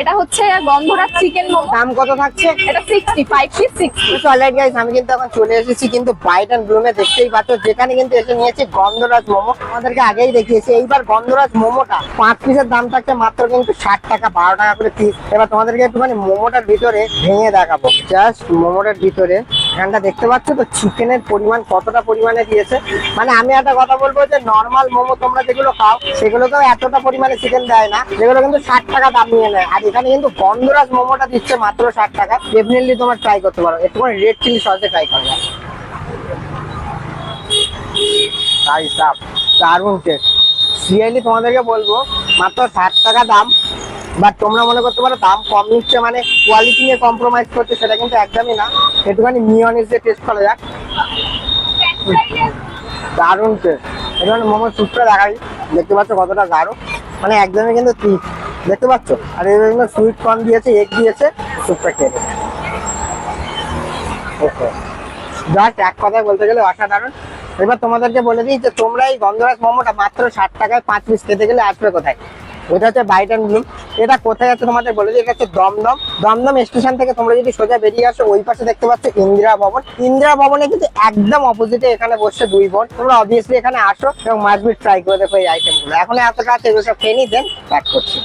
এটা হচ্ছে গন্ধরাজ চিকেন মোমো। দাম কত থাকছে? এটা 65 পিস 60। অলরাইট গাইস, আমি কিন্তু এখন চলে এসেছি কিন্তু বাইট এন্ড ব্লুমে, দেখতেই পাচ্ছ, যেখানে কিন্তু এসে নিয়েছি গন্ধরাজ মোমো। আমাদেরকে আগেই দেখিয়েছি। এইবার গন্ধরাজ মোমোটা 5 পিসের দাম থাকছে মাত্র কিন্তু 60 টাকা, 12 টাকা করে পিস। এবার তোমাদেরকে একটুখানি মোমোটার ভিতরে ভেঙে দেখাবো। জাস্ট মোমোটার ভিতরে এখানটা দেখতে পাচ্ছ তো চিকেনের পরিমাণ কতটা পরিমাণে দিয়েছে। মানে আমি একটা কথা বলবো যে নর্মাল মোমো তোমরা যেগুলো খাও সেগুলোতেও এতটা পরিমাণে চিকেন দেয় না, যেগুলো কিন্তু 60 টাকা দাম নিয়ে নেয়। আর এখানে কিন্তু গন্ধরাজ মোমোটা দিচ্ছে মাত্র 60 টাকা। ডেফিনেটলি তোমরা ট্রাই করতে পারো। একটু রেড চিলি সসে ট্রাই করবে। দারুণ টেস্ট। সিরিয়াসলি তোমাদেরকে বলবো মাত্র 60 টাকা দাম। বাট তোমরা মনে করতে পারো দাম কম নিচ্ছে মানে কোয়ালিটি নিয়ে কম্প্রোমাইজ করছে, সেটা কিন্তু একদমই না। একটুখানি মিওনিজ দিয়ে টেস্ট করা যাক। দারুণ টেস্ট। এখানে মোমোর স্যুপটা দেখাই, দেখতে পাচ্ছ কতটা গাঢ়, মানে একদমই কিন্তু ঠিক দেখতে পাচ্ছ। আর এখানে সুইট কর্ন দিয়েছে, এগ দিয়েছে, স্যুপটা খেয়ে ওকে। জাস্ট এক কথায় বলতে গেলে অসাধারণ। এবার তোমাদেরকে বলে দিই যে তোমরা এই গন্ধরাজ মোমোটা মাত্র 60 টাকায় 5 পিস খেতে গেলে আসবে কোথায়? ওইটা হচ্ছে বাইট এন্ড ব্লুম। এটা কোথায় আছে তোমাদের বলে দিই, এটা হচ্ছে দমদম। দমদম স্টেশন থেকে তোমরা যদি সোজা বেরিয়ে আসো, ওই পাশে দেখতে পাচ্ছ ইন্দিরা ভবন। ইন্দিরা ভবনে কিন্তু একদম অপোজিটে এখানে বসছে দুই বোন। তোমরা অবভিয়াসলি এখানে আসো এবং মাস্ট বি ট্রাই করে দেখো এই আইটেমগুলো। এখন এত কাছে এগুলো সব খেয়ে নিই, দেন ব্যাক করছি।